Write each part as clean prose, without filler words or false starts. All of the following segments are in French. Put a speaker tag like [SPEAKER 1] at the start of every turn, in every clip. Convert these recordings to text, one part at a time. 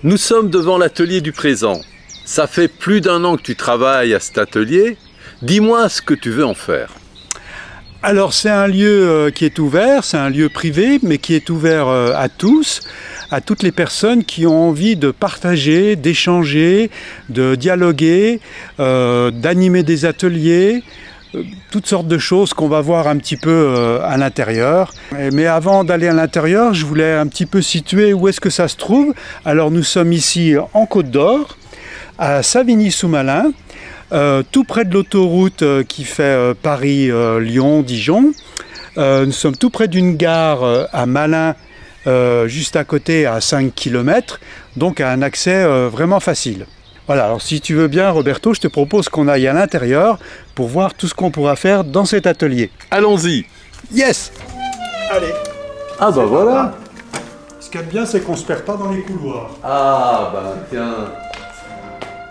[SPEAKER 1] Nous sommes devant l'atelier du présent. Ça fait plus d'1 an que tu travailles à cet atelier. Dis-moi ce que tu veux en faire.
[SPEAKER 2] Alors c'est un lieu qui est ouvert, c'est un lieu privé, mais qui est ouvert à tous, à toutes les personnes qui ont envie de partager, d'échanger, de dialoguer, d'animer des ateliers, toutes sortes de choses qu'on va voir un petit peu à l'intérieur. Mais avant d'aller à l'intérieur, je voulais un petit peu situer où est-ce que ça se trouve. Alors nous sommes ici en Côte d'Or, à Savigny-sous-Malin, tout près de l'autoroute qui fait Paris-Lyon-Dijon. Nous sommes tout près d'une gare à Malin, juste à côté, à 5 km, donc à un accès vraiment facile. Voilà, alors si tu veux bien, Roberto, je te propose qu'on aille à l'intérieur pour voir tout ce qu'on pourra faire dans cet atelier.
[SPEAKER 1] Allons-y.
[SPEAKER 2] Yes! Allez.
[SPEAKER 1] Ah bah voilà.
[SPEAKER 2] Ce qu'il y a de bien, c'est qu'on ne se perd pas dans les couloirs.
[SPEAKER 1] Ah bah tiens.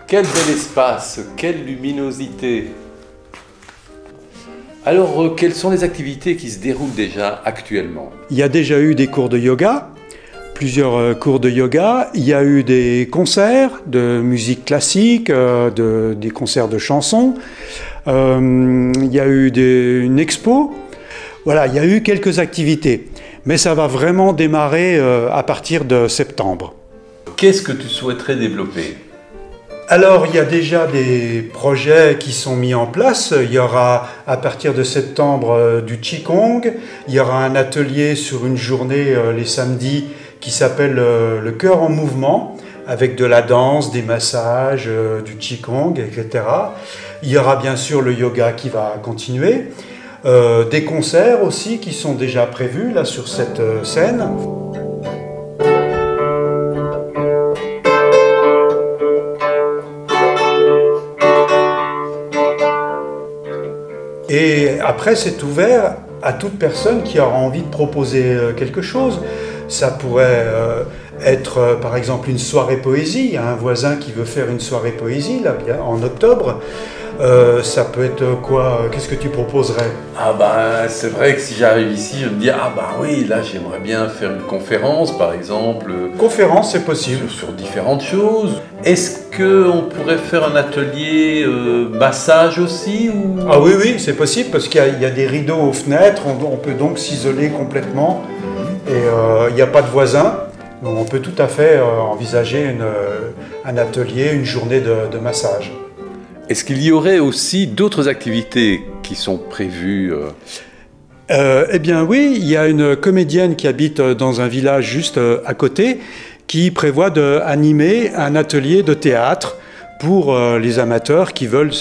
[SPEAKER 1] Quel bel espace, quelle luminosité. Alors, quelles sont les activités qui se déroulent déjà actuellement?
[SPEAKER 2] Il y a déjà eu des cours de yoga, plusieurs cours de yoga. Il y a eu des concerts de musique classique, des concerts de chansons. Il y a eu une expo. Voilà, il y a eu quelques activités. Mais ça va vraiment démarrer à partir de septembre.
[SPEAKER 1] Qu'est-ce que tu souhaiterais développer?
[SPEAKER 2] Alors, il y a déjà des projets qui sont mis en place. Il y aura, à partir de septembre, du Qigong. Il y aura un atelier sur une journée, les samedis, qui s'appelle le cœur en mouvement, avec de la danse, des massages, du Qigong, etc. Il y aura bien sûr le yoga qui va continuer. Des concerts aussi qui sont déjà prévus, là, sur cette scène. Et après, c'est ouvert à toute personne qui aura envie de proposer quelque chose. Ça pourrait être, par exemple, une soirée poésie. Il y a un voisin qui veut faire une soirée poésie, là, en octobre. Ça peut être quoi? Qu'est-ce que tu proposerais?
[SPEAKER 1] Ah bah c'est vrai que si j'arrive ici, je me dis ah bah oui, là j'aimerais bien faire une conférence par exemple.
[SPEAKER 2] Conférence, c'est possible.
[SPEAKER 1] Sur différentes choses. Est-ce qu'on pourrait faire un atelier massage aussi ou...
[SPEAKER 2] Ah oui, oui, c'est possible parce qu'il y a des rideaux aux fenêtres, on peut donc s'isoler complètement et il n'y a pas de voisins. Donc on peut tout à fait envisager un atelier, une journée de massage.
[SPEAKER 1] Est-ce qu'il y aurait aussi d'autres activités qui sont prévues?
[SPEAKER 2] Eh bien oui, il y a une comédienne qui habite dans un village juste à côté qui prévoit d'animer un atelier de théâtre pour les amateurs qui veulent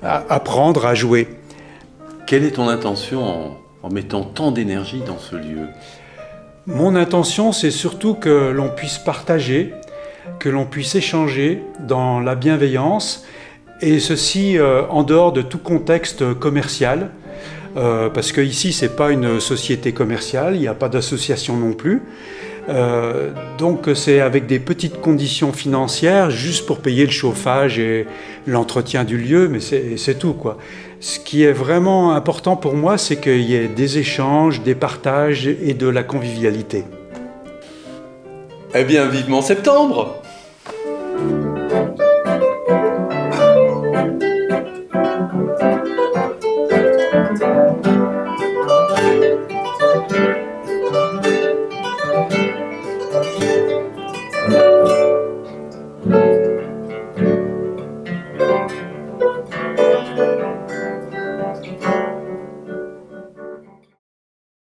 [SPEAKER 2] apprendre à jouer.
[SPEAKER 1] Quelle est ton intention en mettant tant d'énergie dans ce lieu?
[SPEAKER 2] Mon intention, c'est surtout que l'on puisse partager, que l'on puisse échanger dans la bienveillance, et ceci en dehors de tout contexte commercial, parce qu'ici, ce n'est pas une société commerciale, il n'y a pas d'association non plus. Donc c'est avec des petites conditions financières, juste pour payer le chauffage et l'entretien du lieu, mais c'est tout, quoi. Ce qui est vraiment important pour moi, c'est qu'il y ait des échanges, des partages et de la convivialité.
[SPEAKER 1] Eh bien, vivement septembre!